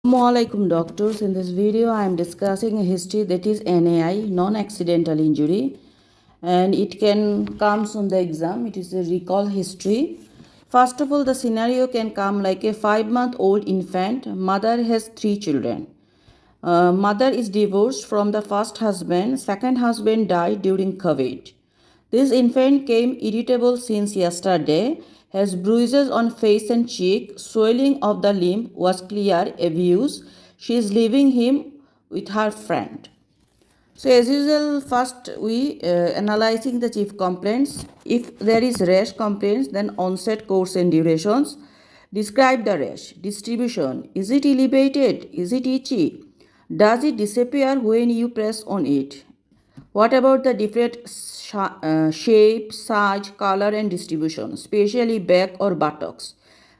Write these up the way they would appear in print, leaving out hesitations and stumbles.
Assalamualaikum doctors. In this video I am discussing a history that is NAI, non-accidental injury, and it can comes on the exam. It is a recall history. First of all, the scenario can come like a 5-month-old infant. Mother has 3 children. Mother is divorced from the first husband. Second husband died during COVID. This infant came irritable since yesterday, has bruises on face and cheek, swelling of the limb was clear, abuse. She is leaving him with her friend. So as usual, first we analyzing the chief complaints. If there is rash complaints, then onset, course and durations. Describe the rash. Distribution. Is it elevated? Is it itchy? Does it disappear when you press on it? What about the different shape, size, color and distribution, especially back or buttocks?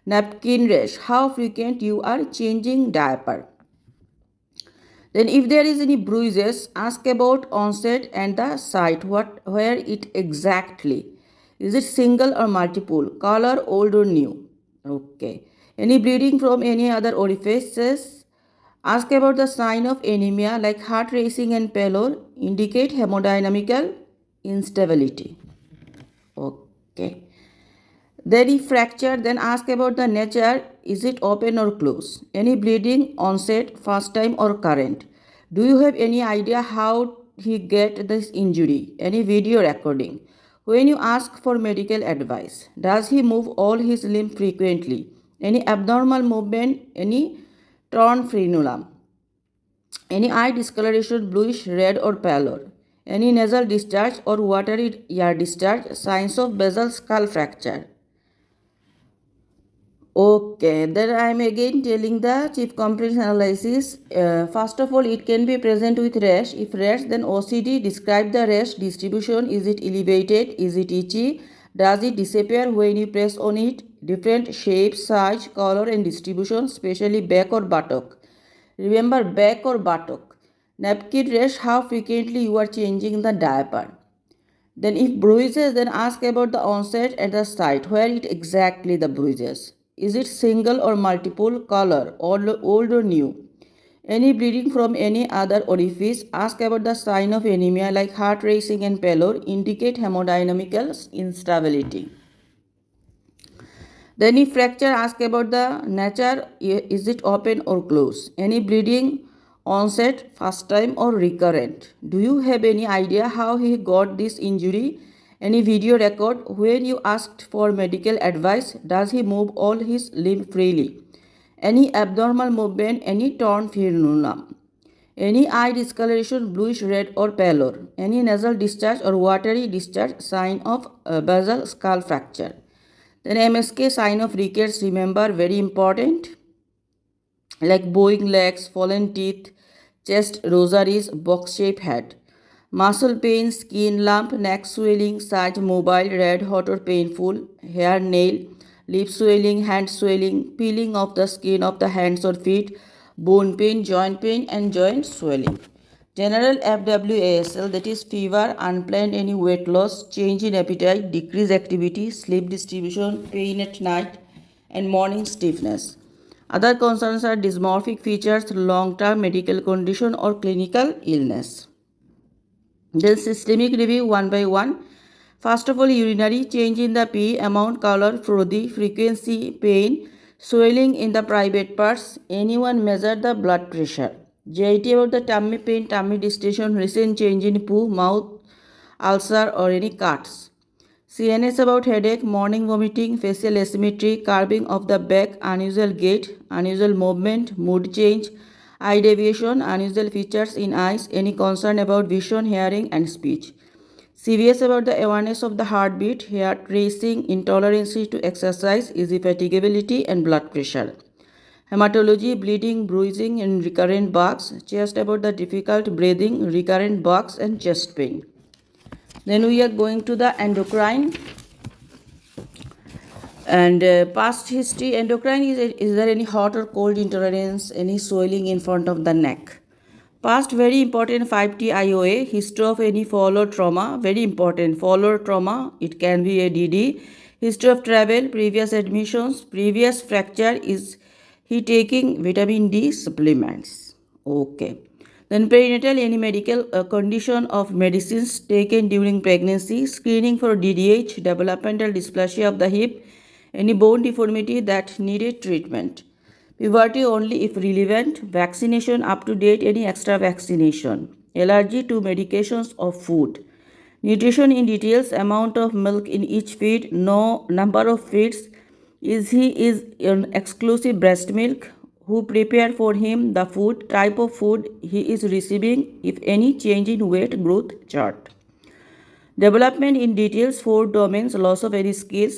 Napkin rash. How frequent you are changing diaper? Then if there is any bruises, ask about onset and the site, where it exactly. Is it single or multiple? Color, old or new? Okay. Any bleeding from any other orifices? Ask about the sign of anemia like heart racing and pallor, indicate hemodynamical instability. Okay. Then if fracture, then ask about the nature. Is it open or close? Any bleeding, onset, first time or current? Do you have any idea how he get this injury? Any video recording? When you ask for medical advice, does he move all his limb frequently? Any abnormal movement? Any torn frenulum? Any eye discoloration, bluish, red or pallor? Any nasal discharge or watery ear discharge? Signs of basal skull fracture. Okay, then I am again telling the chief complaints analysis. First of all, it can be present with rash. If rash, then OCD. Describe the rash distribution. Is it elevated? Is it itchy? Does it disappear when you press on it? Different shape, size, color and distribution, especially back or buttock. Remember, back or buttock. Napkin rash, how frequently you are changing the diaper. Then if bruises, then ask about the onset and the site, where it exactly the bruises. Is it single or multiple? Color, old or new? Any bleeding from any other orifice? Ask about the sign of anemia like heart racing and pallor, indicate hemodynamical instability. Then if fracture, ask about the nature. Is it open or close? Any bleeding, onset, first time or recurrent? Do you have any idea how he got this injury? Any video record? When you asked for medical advice, does he move all his limb freely? Any abnormal movement? Any torn frenulum? Any eye discoloration, bluish red or pallor? Any nasal discharge or watery discharge, sign of basal skull fracture? Then MSK, sign of rickets, remember, very important, like bowing legs, fallen teeth, chest rosaries, box-shaped head. Muscle pain, skin lump, neck swelling, sight mobile, red hot or painful, hair nail, lip swelling, hand swelling, peeling of the skin of the hands or feet, bone pain and joint swelling. General FWASL, that is fever, unplanned any weight loss, change in appetite, decreased activity, sleep distribution, pain at night, and morning stiffness. Other concerns are dysmorphic features, long-term medical condition or clinical illness. Then systemic review one by one. First of all, urinary, change in the pee, amount, color, frothy, frequency, pain, swelling in the private parts. Anyone measure the blood pressure? JIT about the tummy pain, tummy distension, recent change in poo, mouth ulcer or any cuts. CNS about headache, morning vomiting, facial asymmetry, curving of the back, unusual gait, unusual movement, mood change, eye deviation, unusual features in eyes, any concern about vision, hearing and speech. CVS about the awareness of the heartbeat, heart racing, intolerance to exercise, easy fatigability and blood pressure. Hematology, bleeding, bruising and recurrent bugs. Chest about the difficult breathing, recurrent bugs and chest pain. Then we are going to the endocrine and past history. Endocrine, is there any hot or cold intolerance, any swelling in front of the neck? Past, very important, 5T IOA, history of any fall or trauma, very important, fall or trauma, it can be a DD. History of travel, previous admissions, previous fracture, is he taking vitamin D supplements. Okay. Then perinatal, any medical condition of medicines taken during pregnancy, screening for DDH, developmental dysplasia of the hip, any bone deformity that needed treatment. Puberty only if relevant, vaccination up to date, any extra vaccination, allergy to medications or food. Nutrition in details, amount of milk in each feed, no number of feeds, is on exclusive breast milk, who prepare for him the food, type of food he is receiving, if any change in weight growth chart. Development in details, 4 domains, loss of any skills,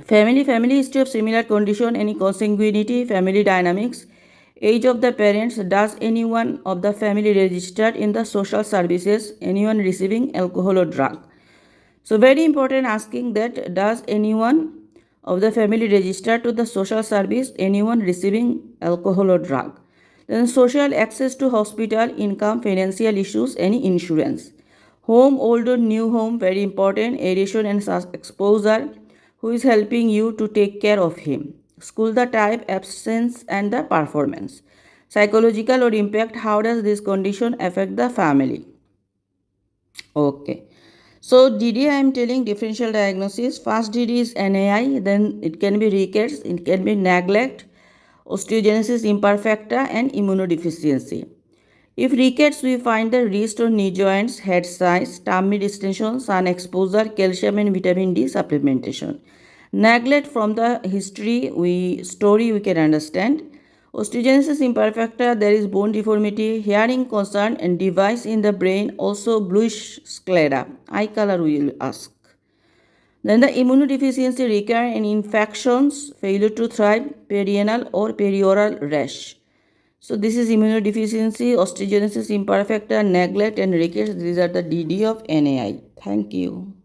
family history of similar condition, any consanguinity, family dynamics, age of the parents, does anyone of the family registered in the social services, anyone receiving alcohol or drug. So very important asking that, does anyone of the family registered to the social service, anyone receiving alcohol or drug. Then social access to hospital, income, financial issues, any insurance. Home, old or new home, very important, aeration and exposure, who is helping you to take care of him. School, the type, absence and the performance. Psychological or impact, how does this condition affect the family? Okay. So DD, I am telling differential diagnosis. First DD is NAI, then it can be rickets, it can be neglect, osteogenesis imperfecta and immunodeficiency. If rickets, we find the wrist or knee joints, head size, tummy distension, sun exposure, calcium and vitamin D supplementation. Neglect, from the history we can understand. Osteogenesis imperfecta, there is bone deformity, hearing concern and device in the brain, also bluish sclera. Eye color we will ask. Then the immunodeficiency recur in infections, failure to thrive, perianal or perioral rash. So this is immunodeficiency, osteogenesis imperfecta, neglect and rickets. These are the DD of NAI. Thank you.